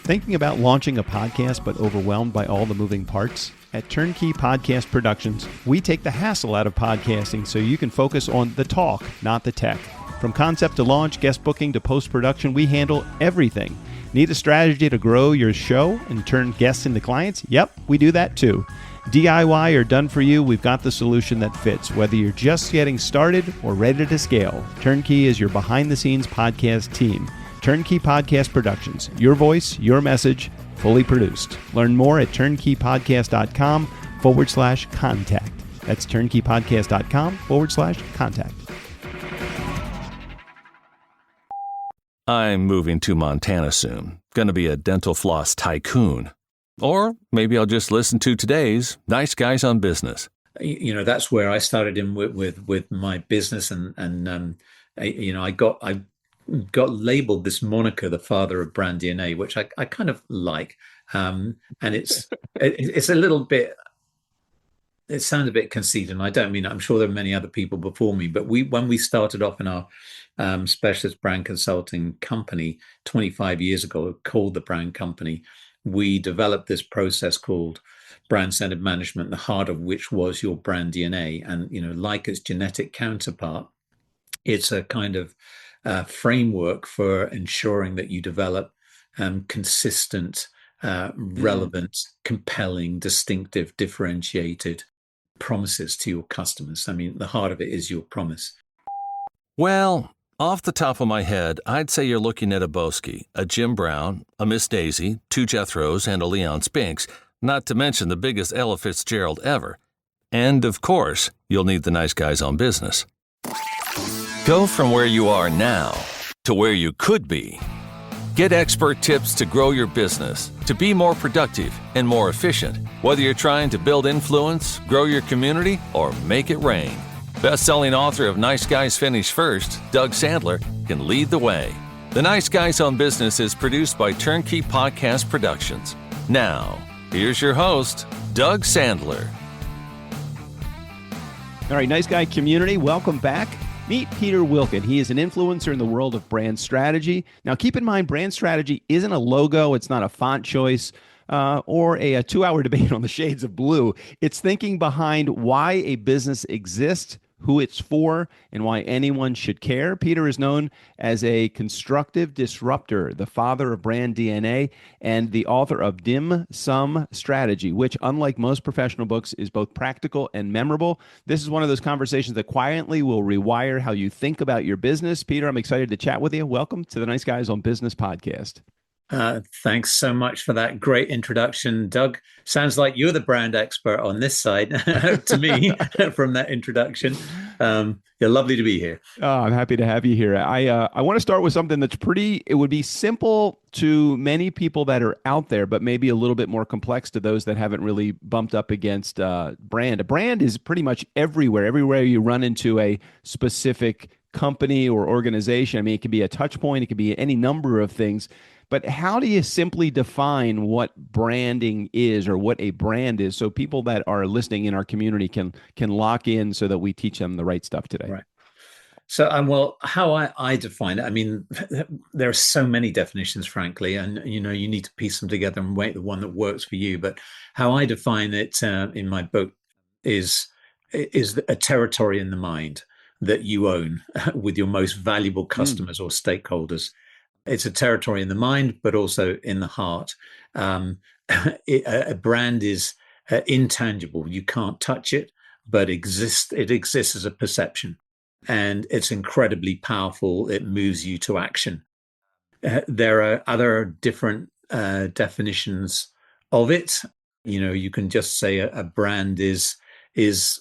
Thinking about launching a podcast but overwhelmed by all the moving parts? At Turnkey Podcast Productions, we take the hassle out of podcasting so you can focus on the talk, not the tech. From concept to launch, guest booking to post-production, we handle everything. Need a strategy to grow your show and turn guests into clients? Yep, we do that too. DIY or done for you, we've got the solution that fits. Whether you're just getting started or ready to scale, Turnkey is your behind-the-scenes podcast team. Turnkey Podcast Productions. Your voice, your message, fully produced. Learn more at turnkeypodcast.com/contact. That's turnkeypodcast.com/contact. I'm moving to Montana soon. Gonna be a dental floss tycoon. Or maybe I'll just listen to today's Nice Guys on Business. You know, that's where I started in with my business, and I got labeled this moniker, the father of brand DNA, which I kind of like, and it's a little bit. It sounds a bit conceited, and I don't mean. I'm sure there are many other people before me, but when we started off in our specialist brand consulting company 25 years ago, called the Brand Company, we developed this process called brand-centered management, the heart of which was your brand DNA, and like its genetic counterpart, it's a kind of framework for ensuring that you develop consistent, relevant, compelling, distinctive, differentiated promises to your customers. I mean, the heart of it is your promise. Well, off the top of my head, I'd say you're looking at a Boski, a Jim Brown, a Miss Daisy, two Jethros, and a Leon Spinks, not to mention the biggest Ella Fitzgerald ever. And, of course, you'll need the Nice Guys on Business. Go from where you are now to where you could be. Get expert tips to grow your business, to be more productive and more efficient, whether you're trying to build influence, grow your community, or make it rain. Best-selling author of Nice Guys Finish First, Doug Sandler, can lead the way. The Nice Guys on Business is produced by Turnkey Podcast Productions. Now, here's your host, Doug Sandler. All right, Nice Guy community, welcome back. Meet Peter Wilken. He is an influencer in the world of brand strategy. Now, keep in mind, brand strategy isn't a logo. It's not a font choice or a 2-hour debate on the shades of blue. It's thinking behind why a business exists, who it's for, and why anyone should care. Peter is known as a constructive disruptor, the father of brand DNA, and the author of Dim Sum Strategy, which, unlike most professional books, is both practical and memorable. This is one of those conversations that quietly will rewire how you think about your business. Peter, I'm excited to chat with you. Welcome to the Nice Guys on Business podcast. Thanks so much for that great introduction, Doug. Sounds like you're the brand expert on this side to me from that introduction. You're lovely to be here. I'm happy to have you here. I want to start with something that's it would be simple to many people that are out there, but maybe a little bit more complex to those that haven't really bumped up against brand. A brand is pretty much everywhere. Everywhere you run into a specific company or organization. I mean, it could be a touch point. It could be any number of things. But how do you simply define what branding is or what a brand is so people that are listening in our community can lock in so that we teach them the right stuff today? Right. So, well, how I define it, I mean, there are so many definitions, frankly, and, you need to piece them together and wait the one that works for you. But how I define it in my book is a territory in the mind that you own with your most valuable customers or stakeholders. It's a territory in the mind, but also in the heart. A brand is intangible. You can't touch it, but it exists as a perception. And it's incredibly powerful. It moves you to action. There are other different definitions of it. You can just say a brand is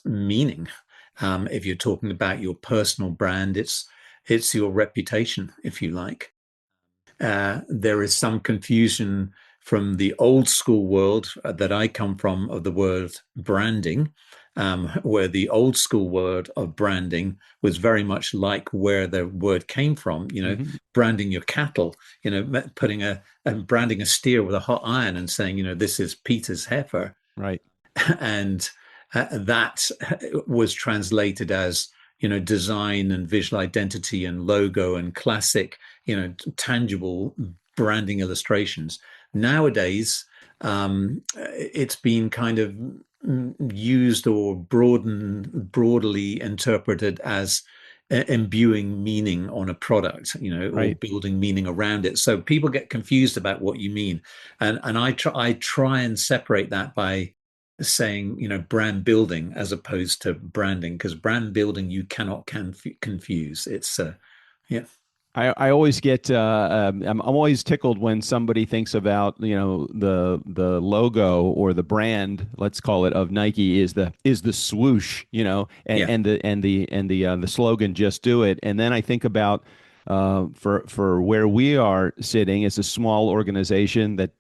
meaning. If you're talking about your personal brand, it's your reputation, if you like. There is some confusion from the old school world that I come from of the word branding, where the old school word of branding was very much like where the word came from, branding your cattle, branding a steer with a hot iron and saying, this is Peter's heifer. Right. And that was translated as, design and visual identity and logo and classic, tangible branding illustrations. Nowadays, it's been kind of used or broadly interpreted as imbuing meaning on a product, or Right. building meaning around it. So people get confused about what you mean, and I try and separate that by saying, brand building as opposed to branding, because brand building you cannot confuse. It's yeah. I always get I'm always tickled when somebody thinks about the logo or the brand, let's call it, of Nike is the swoosh, and Yeah. the slogan, just do it. And then I think about for where we are sitting as a small organization that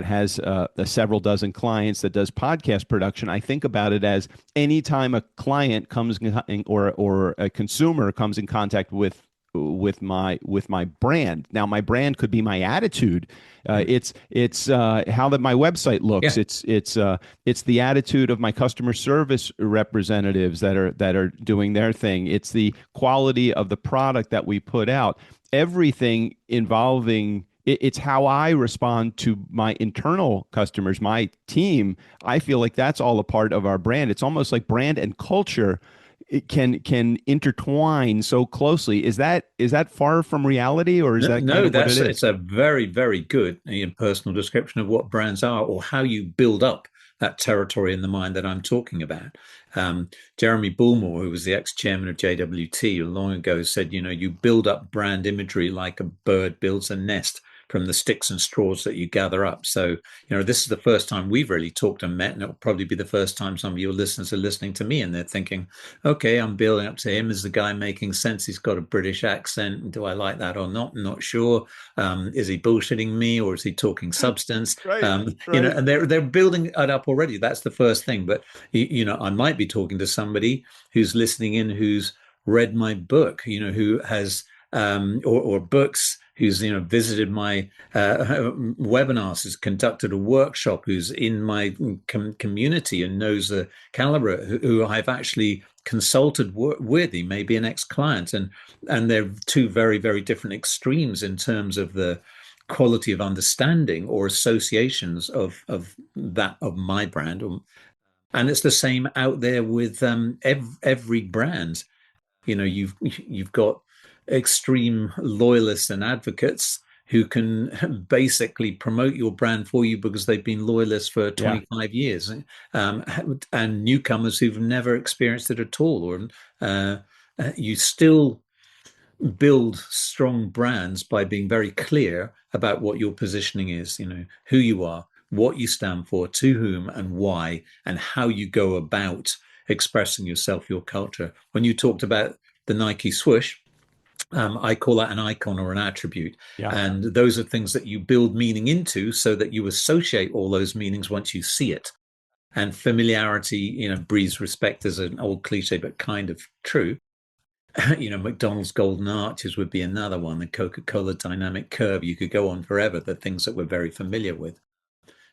has several dozen clients, that does podcast production. I think about it as anytime a client comes or a consumer comes in contact with my brand. Now, my brand could be my attitude. It's how that my website looks. Yeah. It's the attitude of my customer service representatives that are doing their thing. It's the quality of the product that we put out. Everything involving it's how I respond to my internal customers, my team. I feel like that's all a part of our brand. It's almost like brand and culture, it can intertwine so closely. Is that far from reality, or is No, that kind no, of what that's it it's is? a very, very good personal description of what brands are, or how you build up that territory in the mind that I'm talking about. Jeremy Bullmore, who was the ex-chairman of JWT long ago, said, you build up brand imagery like a bird builds a nest from the sticks and straws that you gather up. So, this is the first time we've really talked and met, and it'll probably be the first time some of your listeners are listening to me and they're thinking, okay, I'm building up to him. Is the guy making sense? He's got a British accent. Do I like that or not? I'm not sure. Is he bullshitting me, or is he talking substance? Right, right. And they're building it up already. That's the first thing. But I might be talking to somebody who's listening in, who's read my book, who has or books, who's visited my webinars, has conducted a workshop, who's in my community and knows the caliber, who I've actually consulted with. He may be an ex-client, and they're two very, very different extremes in terms of the quality of understanding or associations of my brand. And it's the same out there with every brand. You've got extreme loyalists and advocates who can basically promote your brand for you because they've been loyalists for Yeah. 25 years, and newcomers who've never experienced it at all. Or you still build strong brands by being very clear about what your positioning is, who you are, what you stand for, to whom and why, and how you go about expressing yourself, your culture. When you talked about the Nike swoosh, I call that an icon or an attribute. Yeah. And those are things that you build meaning into so that you associate all those meanings once you see it. And familiarity, breeds respect, as an old cliche, but kind of true. McDonald's golden arches would be another one. The Coca-Cola dynamic curve. You could go on forever. The things that we're very familiar with.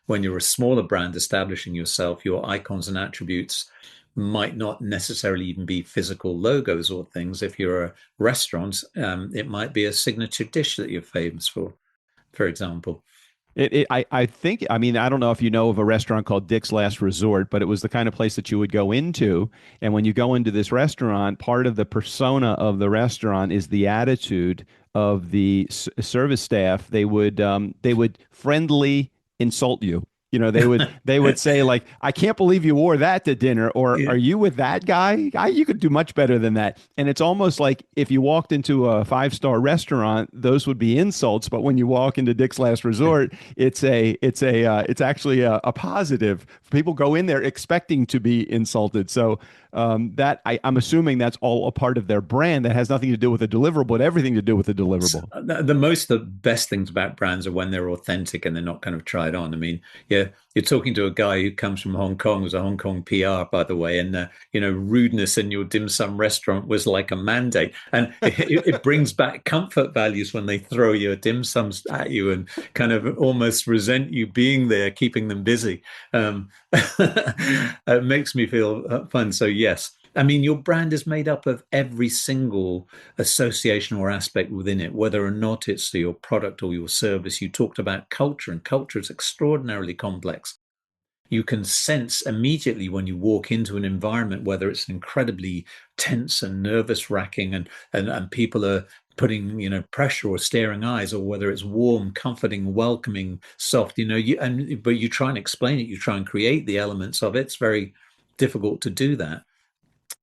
When you're a smaller brand establishing yourself, your icons and attributes might not necessarily even be physical logos or things. If you're a restaurant, it might be a signature dish that you're famous for example. I think, I mean, I don't know if you know of a restaurant called Dick's Last Resort, but it was the kind of place that you would go into. And when you go into this restaurant, part of the persona of the restaurant is the attitude of the service staff. They would friendly insult you. They would say, like, I can't believe you wore that to dinner, or Yeah. are you with that guy? You could do much better than that. And it's almost like if you walked into a five-star restaurant, those would be insults. But when you walk into Dick's Last Resort, it's actually a positive. People go in there expecting to be insulted. So I'm assuming that's all a part of their brand that has nothing to do with the deliverable, but everything to do with the deliverable. The best things about brands are when they're authentic and they're not kind of tried on. I mean, yeah, you're talking to a guy who comes from Hong Kong, was a Hong Kong PR, by the way, and rudeness in your dim sum restaurant was like a mandate, and it brings back comfort values when they throw your dim sums at you and kind of almost resent you being there, keeping them busy. It makes me feel fun. So yes, I mean, your brand is made up of every single association or aspect within it, whether or not it's your product or your service. You talked about culture, and culture is extraordinarily complex. You can sense immediately when you walk into an environment, whether it's incredibly tense and nervous wracking and people are putting, pressure or staring eyes, or whether it's warm, comforting, welcoming, soft, but you try and explain it, you try and create the elements of it. It's very difficult to do that.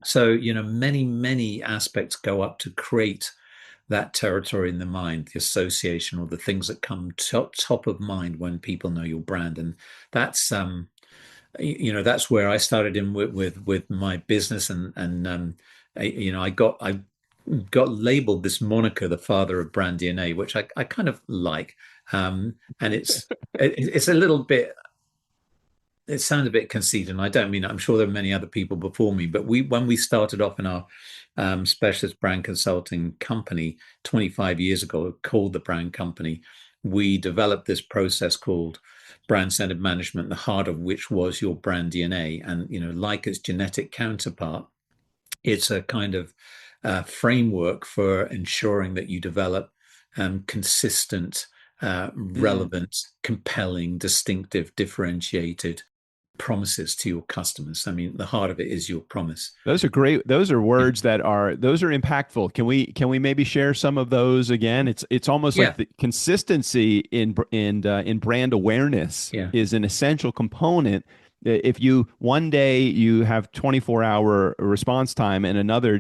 So, many, many aspects go up to create that territory in the mind, the association, or the things that come top of mind when people know your brand. And that's that's where I started in with my business. And I got labeled this moniker, the father of brand DNA, which I kind of like. And it's a little bit, it sounds a bit conceited, and I don't mean it. I'm sure there are many other people before me, but when we started off in our specialist brand consulting company 25 years ago, called the Brand Company, we developed this process called brand-centered management, the heart of which was your brand DNA. And like its genetic counterpart, it's a kind of framework for ensuring that you develop consistent, relevant, compelling, distinctive, differentiated promises to your customers. I mean, the heart of it is your promise. Those are great. Those are words those are impactful. Can we maybe share some of those again? It's almost like Yeah, the consistency in brand awareness yeah, is an essential component. If you one day you have 24-hour response time, and another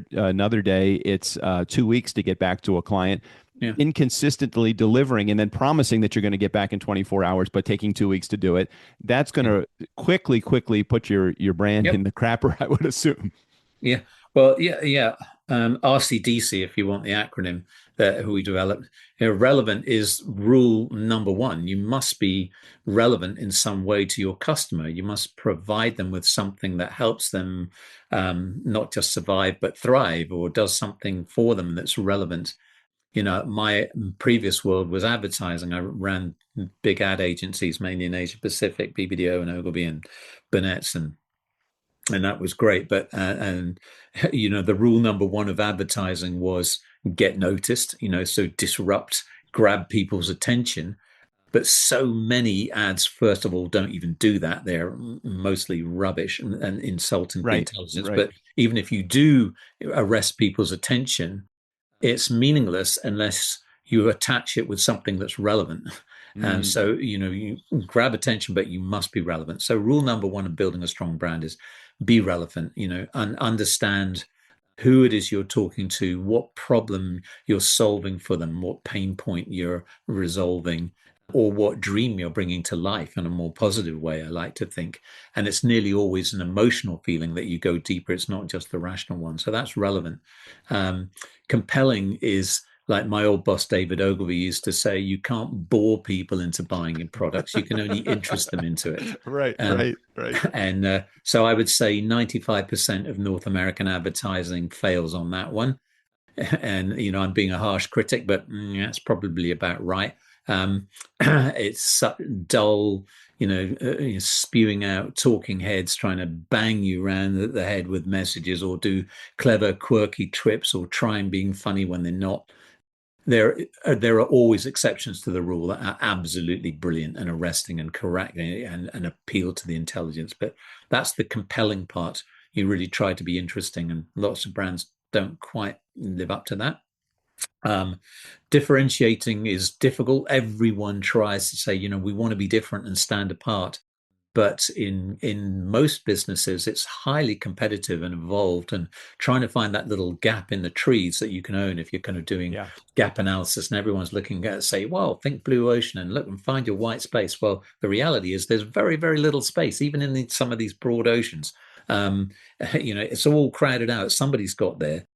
day it's 2 weeks to get back to a client, yeah, inconsistently delivering and then promising that you're going to get back in 24 hours but taking 2 weeks to do it, that's going yeah. to quickly put your brand in Yep. the crapper, I would assume. Yeah. Well, yeah, yeah. RCDC, if you want the acronym that who we developed, relevant is rule number one. You must be relevant in some way to your customer. You must provide them with something that helps them not just survive but thrive, or does something for them that's relevant. My previous world was advertising. I ran big ad agencies, mainly in Asia Pacific, BBDO and Ogilvy and Burnett, and that was great. But and the rule number one of advertising was get noticed. So disrupt, grab people's attention. But so many ads, first of all, don't even do that. They're mostly rubbish and insulting the Right, intelligence. right. But even if you do arrest people's attention, it's meaningless unless you attach it with something that's relevant. And Mm. so, you grab attention, but you must be relevant. So, rule number one of building a strong brand is be relevant, and understand who it is you're talking to, what problem you're solving for them, what pain point you're resolving, or what dream you're bringing to life in a more positive way, I like to think. And it's nearly always an emotional feeling that you go deeper. It's not just the rational one. So that's relevant. Compelling is, like my old boss David Ogilvy used to say, you can't bore people into buying your products. You can only interest them into it. Right, Um, right, right. and so I would say 95% of North American advertising fails on that one. And I'm being a harsh critic, but that's probably about right. It's dull, spewing out talking heads trying to bang you around the head with messages, or do clever, quirky trips, or try and being funny when they're not. There are always exceptions to the rule that are absolutely brilliant and arresting and correct, and appeal to the intelligence. But that's the compelling part. You really try to be interesting, and lots of brands don't quite live up to that. Um, Differentiating is difficult. Everyone tries to say, we want to be different and stand apart. But in most businesses, it's highly competitive and involved, and trying to find that little gap in the trees that you can own if you're kind of doing Yeah. gap analysis, and everyone's looking at, say, well, think blue ocean and look and find your white space. Well, the reality is there's very, very little space, even in some of these broad oceans. Um, it's all crowded out. Somebody's got there.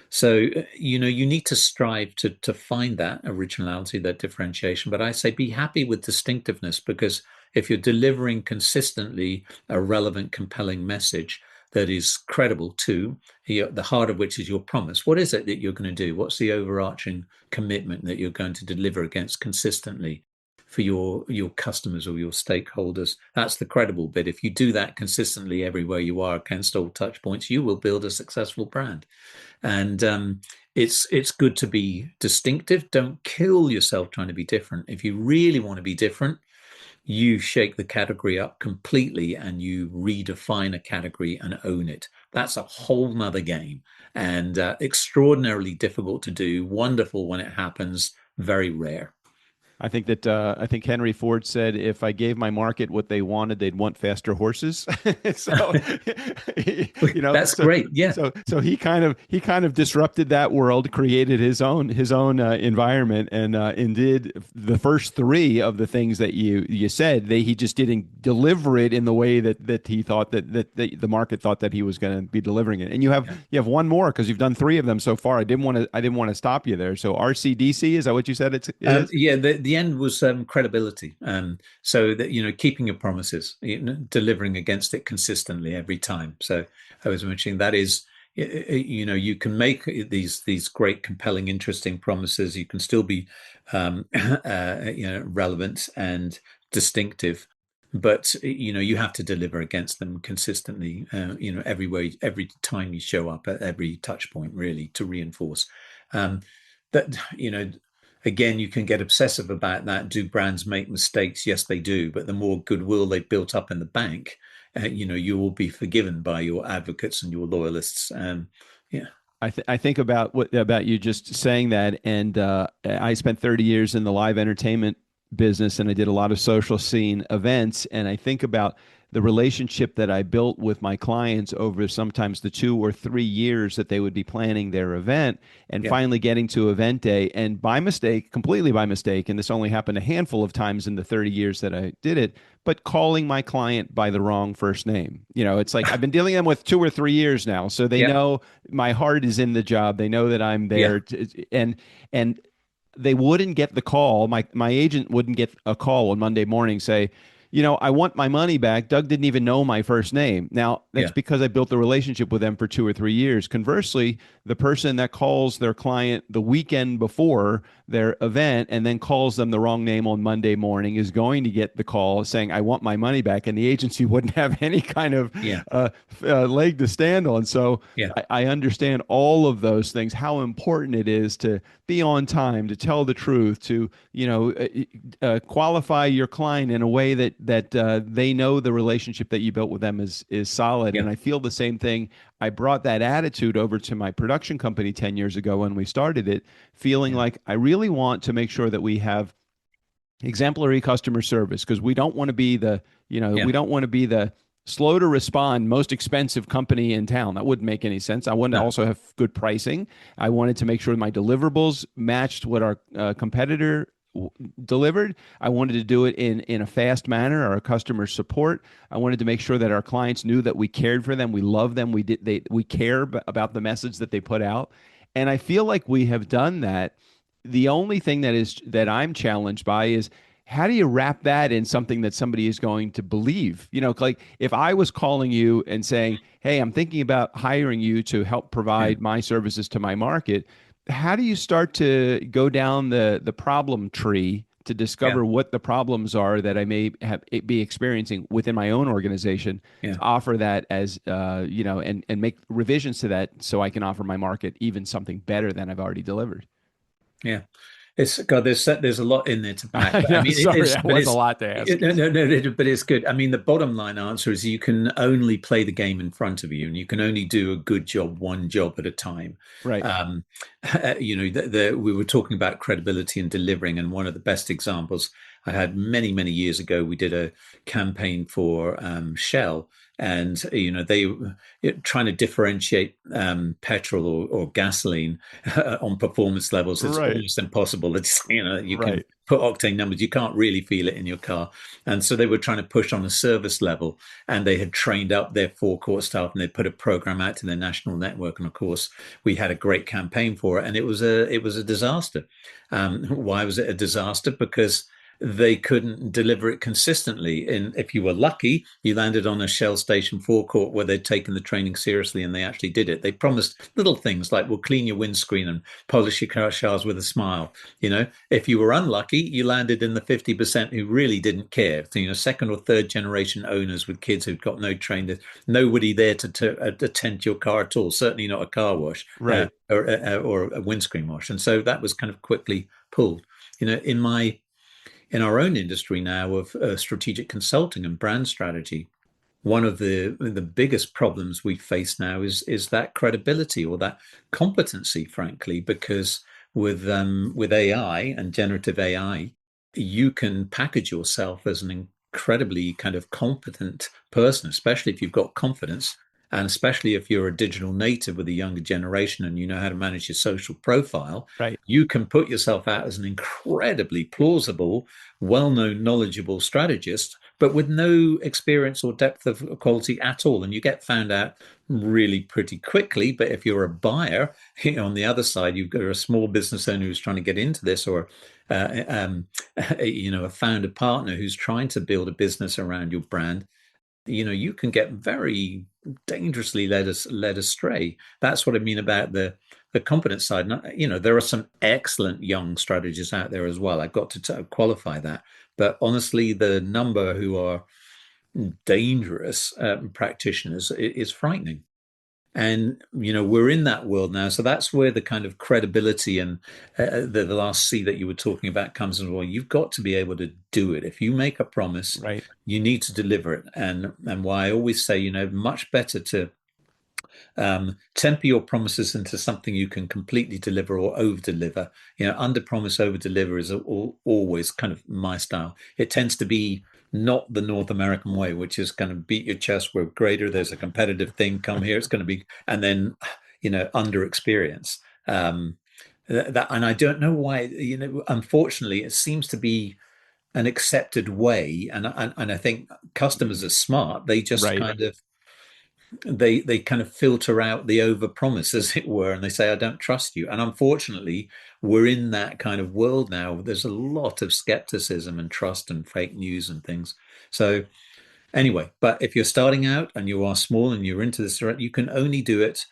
So, you need to strive to find that originality, that differentiation. But I say be happy with distinctiveness, because if you're delivering consistently a relevant, compelling message that is credible to the heart of which is your promise, what is it that you're going to do? What's the overarching commitment that you're going to deliver against consistently? for your customers or your stakeholders. That's the credible bit. If you do that consistently everywhere you are against all touch points, you will build a successful brand. And it's good to be distinctive. Don't kill yourself trying to be different. If you really want to be different, you shake the category up completely and you redefine a category and own it. That's a whole nother game, and extraordinarily difficult to do. Wonderful when it happens, very rare. I think Henry Ford said, "If I gave my market what they wanted, they'd want faster horses." So, That's great. Yeah. He kind of disrupted that world, created his own environment, and did the first three of the things that you said. He just didn't deliver it in the way that he thought that the market thought that he was going to be delivering it. And you have one more because you've done three of them so far. I didn't want to stop you there. So RCDC, is that what you said? It is? Yeah. The end was credibility. So that, keeping your promises, delivering against it consistently every time. So I was mentioning that is, you can make these great, compelling, interesting promises. You can still be, relevant and distinctive, but you have to deliver against them consistently. Every time you show up at every touch point, really, to reinforce that. Again, you can get obsessive about that. Do brands make mistakes? Yes, they do. But the more goodwill they've built up in the bank, you will be forgiven by your advocates and your loyalists. Yeah. I think about you just saying that, and I spent 30 years in the live entertainment business, and I did a lot of social scene events, and I think about the relationship that I built with my clients over sometimes the 2 or 3 years that they would be planning their event, and finally getting to event day, and by mistake, completely by mistake, and this only happened a handful of times in the 30 years that I did it, but calling my client by the wrong first name. It's like I've been dealing with them with 2 or 3 years now, so they know my heart is in the job. They know that I'm there, and they wouldn't get the call. My agent wouldn't get a call on Monday morning say, I want my money back. Doug didn't even know my first name. Now, that's because I built a relationship with them for 2 or 3 years. Conversely, the person that calls their client the weekend before their event and then calls them the wrong name on Monday morning is going to get the call saying, I want my money back. And the agency wouldn't have any kind of leg to stand on. So I understand all of those things, how important it is to be on time, to tell the truth, to qualify your client in a way that they know the relationship that you built with them is solid. And I feel the same thing. I brought that attitude over to my production company 10 years ago when we started it, feeling like I really want to make sure that we have exemplary customer service, because we don't want to be we don't want to be the slow to respond, most expensive company in town. That wouldn't make any sense. I wanted to also have good pricing. I wanted to make sure my deliverables matched what our competitor delivered. I wanted to do it in a fast manner. Our customer support, I wanted to make sure that our clients knew that we cared for them, we love them, we care about the message that they put out. And I feel like we have done that. The only thing that I'm challenged by is, how do you wrap that in something that somebody is going to believe? Like if I was calling you and saying, hey, I'm thinking about hiring you to help provide my services to my market, how do you start to go down the problem tree to discover what the problems are that I may be experiencing within my own organization, to offer that as, and make revisions to that so I can offer my market even something better than I've already delivered? Yeah. It's God. There's a lot in there to pack. But, Sorry, that was a lot to ask. No, but it's good. I mean, the bottom line answer is you can only play the game in front of you, and you can only do a good job, one job at a time. Right. We were talking about credibility and delivering, and one of the best examples I had many, many years ago, we did a campaign for Shell. And they trying to differentiate petrol or gasoline on performance levels. It's almost impossible. It's you can put octane numbers, you can't really feel it in your car. And so they were trying to push on a service level, and they had trained up their forecourt staff, and they put a program out to their national network. And of course, we had a great campaign for it, and it was a disaster. Why was it a disaster? Because they couldn't deliver it consistently. And if you were lucky, you landed on a Shell Station forecourt where they'd taken the training seriously and they actually did it. They promised little things like, we'll clean your windscreen and polish your cars with a smile. If you were unlucky, you landed in the 50% who really didn't care. So, second or third generation owners with kids who'd got no training, nobody there to attend to your car at all, certainly not a car wash Right. or a windscreen wash. And so that was kind of quickly pulled. In our own industry now of strategic consulting and brand strategy, one of the biggest problems we face now is that credibility or that competency, frankly, because with AI and generative AI, you can package yourself as an incredibly kind of competent person, especially if you've got confidence. And especially if you're a digital native with a younger generation and you know how to manage your social profile, Right. you can put yourself out as an incredibly plausible, well-known, knowledgeable strategist, but with no experience or depth of quality at all. And you get found out really pretty quickly. But if you're a buyer, on the other side, you've got a small business owner who's trying to get into this, or a founder partner who's trying to build a business around your brand. You can get very dangerously led astray. That's what I mean about the competence side. There are some excellent young strategists out there as well. I've got to qualify that. But honestly, the number who are dangerous practitioners is frightening. And we're in that world now, so that's where the kind of credibility and the last C that you were talking about comes in. Well, you've got to be able to do it. If you make a promise, Right. you need to deliver it. And why I always say, much better to temper your promises into something you can completely deliver or over deliver. Under promise, over deliver is always kind of my style. It tends to be not the North American way, which is kind of beat your chest, we're greater, there's a competitive thing, come here, it's going to be, and then under experience. And I don't know why, unfortunately it seems to be an accepted way, and I think customers are smart. They just Right. kind of they kind of filter out the overpromise, as it were, and they say, I don't trust you. And unfortunately, we're in that kind of world now. There's a lot of skepticism and trust and fake news and things. So anyway, but if you're starting out and you are small and you're into this, you can only do it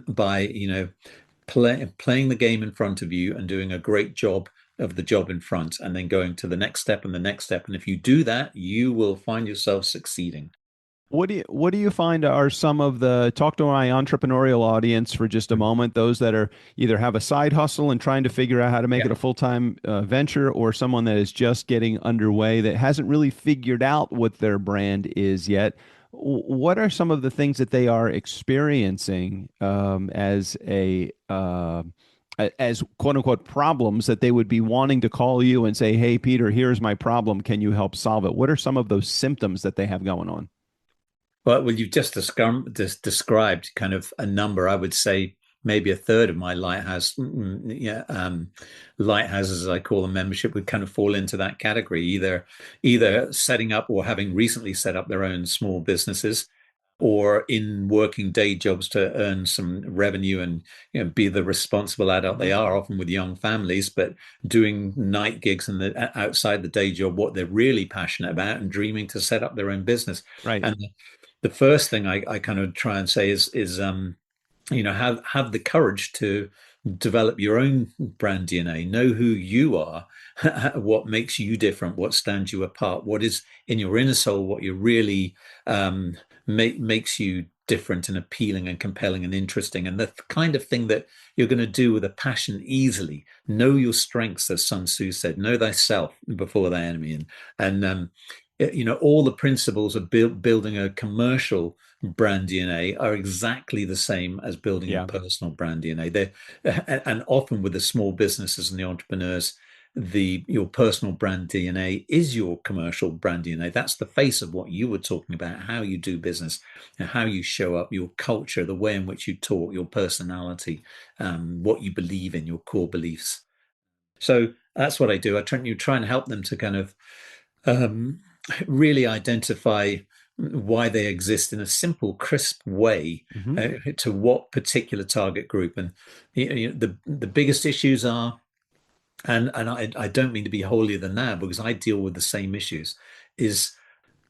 by playing the game in front of you and doing a great job of the job in front, and then going to the next step and the next step. And if you do that, you will find yourself succeeding. What do you find are some of the, talk to my entrepreneurial audience for just a moment, those that are either have a side hustle and trying to figure out how to make Yeah. it a full-time venture, or someone that is just getting underway that hasn't really figured out what their brand is yet. What are some of the things that they are experiencing as quote unquote problems that they would be wanting to call you and say, "Hey, Peter, here's my problem. Can you help solve it?" What are some of those symptoms that they have going on? Well, you've just described kind of a number. I would say maybe a third of my lighthouses, as I call them, membership would kind of fall into that category. Either setting up or having recently set up their own small businesses, or in working day jobs to earn some revenue and be the responsible adult they are, often with young families, but doing night gigs and outside the day job, what they're really passionate about, and dreaming to set up their own business. Right. And the first thing I kind of try and say is have the courage to develop your own brand DNA, know who you are, what makes you different, what stands you apart, what is in your inner soul, what you really makes you different and appealing and compelling and interesting, and the kind of thing that you're going to do with a passion easily. Know your strengths, as Sun Tzu said, know thyself before thy enemy. And all the principles of building a commercial brand DNA are exactly the same as building your Yeah. personal brand DNA. And often with the small businesses and the entrepreneurs, your personal brand DNA is your commercial brand DNA. That's the face of what you were talking about, how you do business and how you show up, your culture, the way in which you talk, your personality, what you believe in, your core beliefs. So that's what I do. I try and help them to kind of um, really identify why they exist in a simple, crisp way Hmm. to what particular target group. And the biggest issues are and I don't mean to be holier than thou because I deal with the same issues, is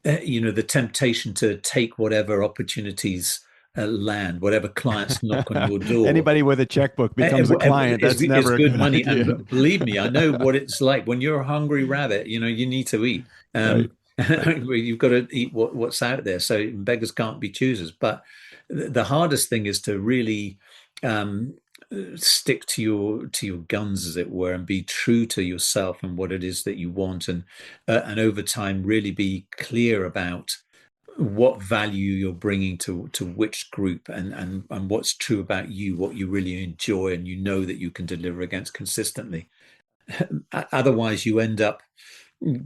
the temptation to take whatever opportunities land, whatever clients knock on your door. Anybody with a checkbook becomes a client. That's Is never a good good money. idea. And believe me, I know what it's like when you're a hungry rabbit. You need to eat. Right. Right. You've got to eat what's out there. So beggars can't be choosers. But the hardest thing is to really um, stick to your guns, as it were, and be true to yourself and what it is that you want, and over time really be clear about what value you're bringing to which group, and what's true about you, what you really enjoy and that you can deliver against consistently. Otherwise you end up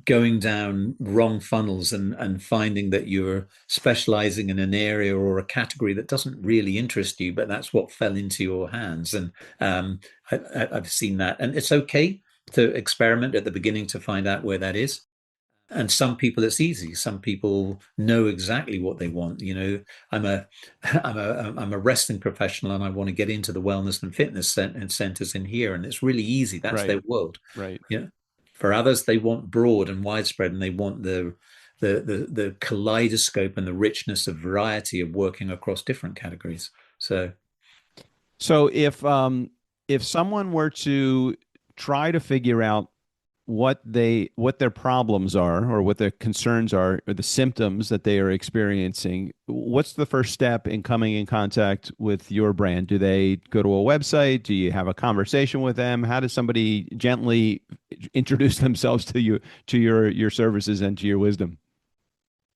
going down wrong funnels, and finding that you're specializing in an area or a category that doesn't really interest you, but that's what fell into your hands. And I've seen that, and it's okay to experiment at the beginning to find out where that is. And some people it's easy. Some people know exactly what they want. I'm a I'm a wrestling professional, and I want to get into the wellness and fitness centers in here, and it's really easy. That's Right. their world. Right. Yeah. For others, they want broad and widespread, and they want the kaleidoscope and the richness of variety of working across different categories. So, So if someone were to try to figure out what their problems are, or what their concerns are, or the symptoms that they are experiencing, what's the first step in coming in contact with your brand? Do they go to a website? Do you have a conversation with them? How does somebody gently introduce themselves to you, to your services and to your wisdom?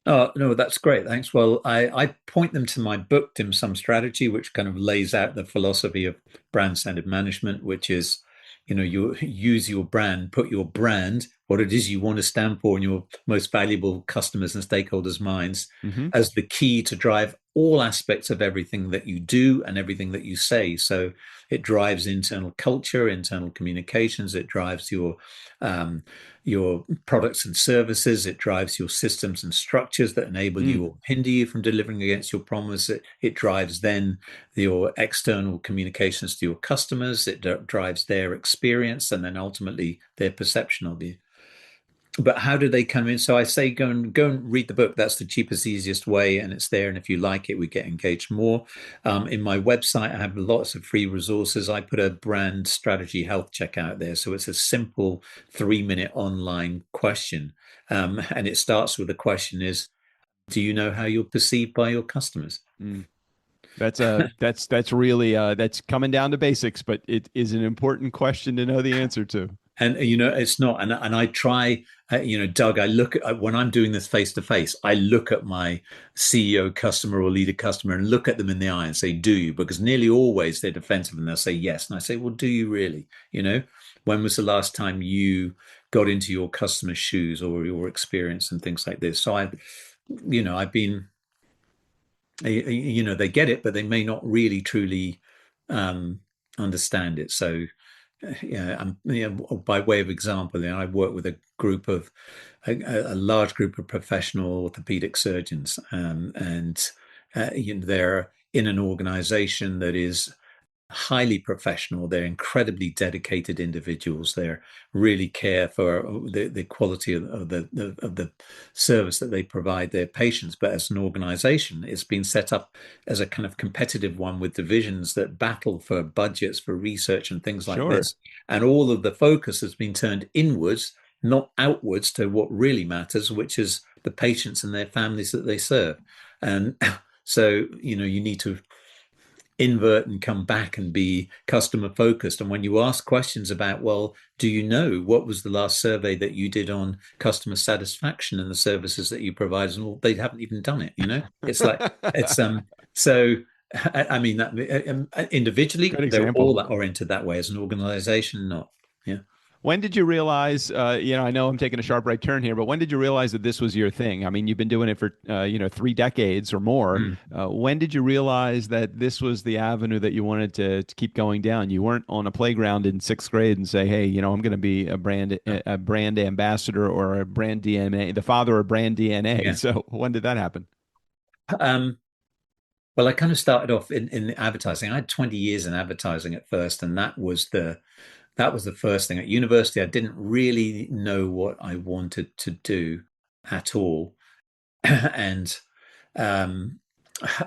oh no, that's great. Thanks. Well, I point them to my book, Dim Sum Strategy, which kind of lays out the philosophy of brand-centered management, which is, you use your brand, put your brand, what it is you want to stand for in your most valuable customers and stakeholders' minds, Hmm. as the key to drive all aspects of everything that you do and everything that you say. So it drives internal culture, internal communications. It drives your products and services. It drives your systems and structures that enable Mm. you or hinder you from delivering against your promise. It drives then your external communications to your customers. It drives their experience, and then ultimately their perception of you. But how do they come in? So I say go and read the book. That's the cheapest, easiest way, and it's there. And if you like it, we get engaged more. In my website, I have lots of free resources. I put a brand strategy health check out there, so it's a simple 3-minute online question, and it starts with the question: is do you know how you're perceived by your customers? Mm. That's really that's coming down to basics, but it is an important question to know the answer to. And it's not. And I try. Doug, I look at when I'm doing this face to face. I look at my CEO customer or leader customer and look at them in the eye and say, "Do you?" Because nearly always they're defensive and they'll say yes. And I say, "Well, do you really? When was the last time you got into your customer's shoes or your experience and things like this?" So I've been, they get it, but they may not really truly understand it. So yeah, by way of example, I work with a large group of professional orthopedic surgeons, and they're in an organization that is highly professional. They're incredibly dedicated individuals. They really care for the quality of the service that they provide their patients. But as an organization, it's been set up as a kind of competitive one with divisions that battle for budgets for research and things like Sure. this. And all of the focus has been turned inwards, not outwards, to what really matters, which is the patients and their families that they serve. And so, you need to invert and come back and be customer focused. And when you ask questions about, well, do you know what was the last survey that you did on customer satisfaction and the services that you provide? And well, they haven't even done it. It's like it's so. I mean that individually Good they're all example. that oriented that way. As an organization, not. Yeah. When did you realize, I know I'm taking a sharp right turn here, but when did you realize that this was your thing? I mean, you've been doing it for, 3 decades or more. Mm. When did you realize that this was the avenue that you wanted to keep going down? You weren't on a playground in sixth grade and say, hey, I'm going to be a brand ambassador or a brand DNA, the father of brand DNA. Yeah. So when did that happen? Um, well, I kind of started off in advertising. I had 20 years in advertising at first, and that was that was the first thing. At university, I didn't really know what I wanted to do at all. And um,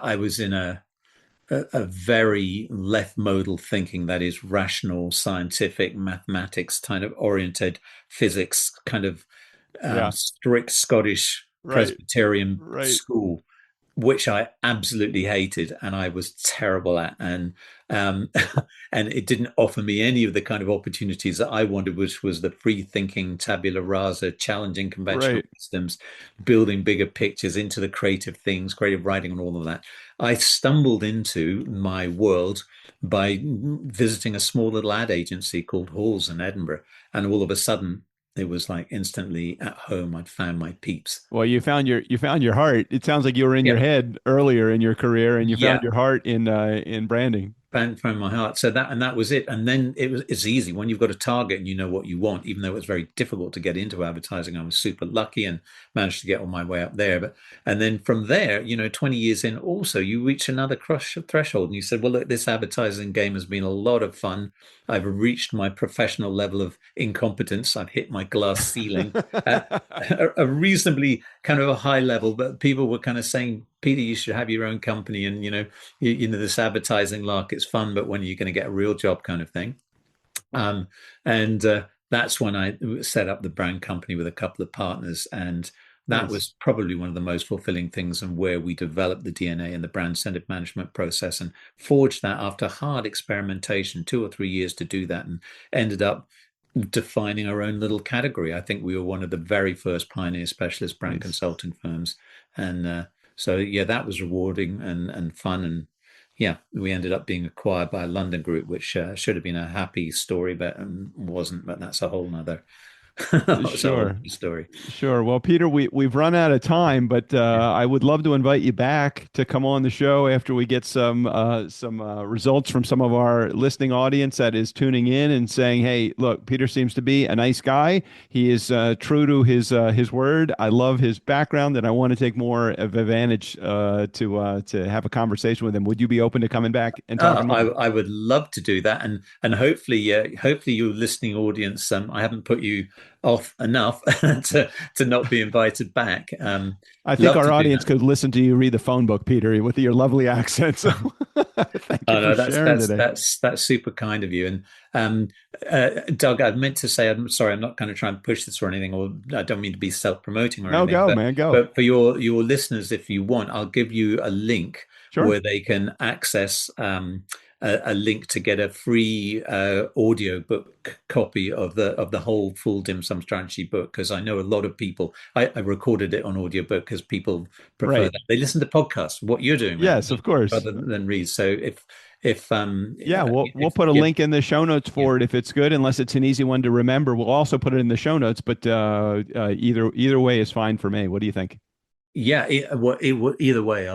I was in a very left modal thinking, that is rational, scientific, mathematics kind of oriented, physics kind of Yeah. strict Scottish Right. Presbyterian Right. school, which I absolutely hated and I was terrible at. And um, and it didn't offer me any of the kind of opportunities that I wanted, which was the free thinking, tabula rasa, challenging conventional Right. systems, building bigger pictures, into the creative things, creative writing, and all of that. I stumbled into my world by visiting a small little ad agency called Halls in Edinburgh, and all of a sudden it was like instantly at home. I'd found my peeps. Well, you found your heart. It sounds like you were in your Yeah, head earlier in your career, and you found yeah. your heart in branding. Found my heart. So that was it. And then it's easy when you've got a target and you know what you want. Even though it was very difficult to get into advertising, I was super lucky and managed to get all my way up there. But and then from there, 20 years in, also you reach another crush threshold, and you said, well, look, this advertising game has been a lot of fun. I've reached my professional level of incompetence. I've hit my glass ceiling at a reasonably kind of a high level, but people were kind of saying, Peter, you should have your own company, and this advertising lark, it's fun, but when are you going to get a real job, kind of thing. And that's when I set up the brand company with a couple of partners, and that Nice. was probably one of the most fulfilling things, and where we developed the DNA and the brand centered management process and forged that after hard experimentation, 2 or 3 years to do that, and ended up defining our own little category. I think we were one of the very first pioneer specialist brand Nice. consulting firms. And so, yeah, that was rewarding and fun. And yeah, we ended up being acquired by a London group, which should have been a happy story, but wasn't. But that's a whole nother, that's a whole Sure. other story. Sure. Well, Peter, we've run out of time, but I would love to invite you back to come on the show after we get some results from some of our listening audience that is tuning in and saying, "Hey, look, Peter seems to be a nice guy. He is true to his word. I love his background, and I want to take more of advantage to have a conversation with him. Would you be open to coming back and talking more?" I would love to do that, and hopefully your listening audience. I haven't put you off enough to not be invited back. I think Love our to do audience that. could listen to you read the phone book, Peter, with your lovely accent. So thank you Oh for no, that's sharing that's today. that's super kind of you. And Doug, I meant to say, I'm sorry, I'm not going to try and push this or anything, or I don't mean to be self-promoting or No, anything, go, but man, go. but for your listeners, if you want, I'll give you a link Sure. where they can access a link to get a free audio book copy of the whole full dim sum strategy book, because I know a lot of people. I recorded it on audiobook because people prefer Right. that. They listen to podcasts, what you're doing, man, Yes, of course. rather than read. So Yeah, we'll if put a yeah, link in the show notes yeah. for it if it's good, unless it's an easy one to remember. We'll also put it in the show notes, but either way is fine for me. What do you think? Yeah, either way,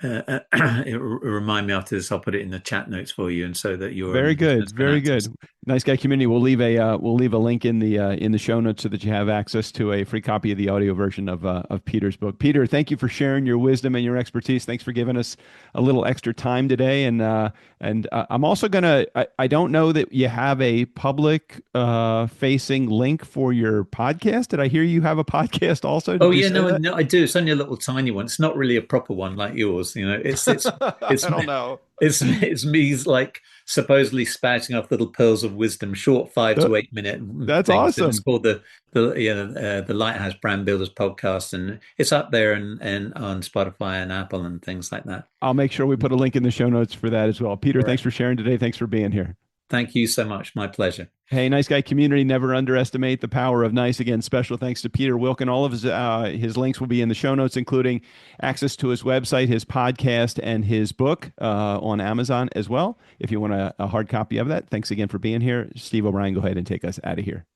remind me after this. I'll put it in the chat notes for you, and so that your Very good, listeners can very access. good. Nice Guy Community. We'll leave a link in the show notes so that you have access to a free copy of the audio version of Peter's book. Peter, thank you for sharing your wisdom and your expertise. Thanks for giving us a little extra time today. And I'm also gonna. I don't know that you have a public facing link for your podcast. Did I hear you have a podcast also? Oh Did you yeah, say no, that? no, I do. It's only a little tiny one. It's not really a proper one like yours. I It's don't know. it's me like supposedly spouting off little pearls of wisdom, short 5 to 8 minute That's things, and it's awesome. called the Lighthouse Brand Builders podcast, and it's up there and on Spotify and Apple and things like that. I'll make sure we put a link in the show notes for that as well. Peter, thanks Right. for sharing today. Thanks for being here. Thank you so much. My pleasure. Hey, Nice Guy Community, never underestimate the power of nice. Again, special thanks to Peter Wilken. All of his links will be in the show notes, including access to his website, his podcast, and his book on Amazon as well. If you want a hard copy of that, thanks again for being here. Steve O'Brien, go ahead and take us out of here.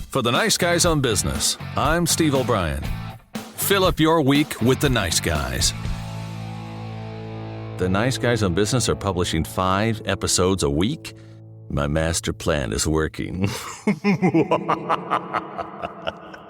For the Nice Guys on Business, I'm Steve O'Brien. Fill up your week with the Nice Guys. The Nice Guys on Business are publishing 5 episodes a week. My master plan is working.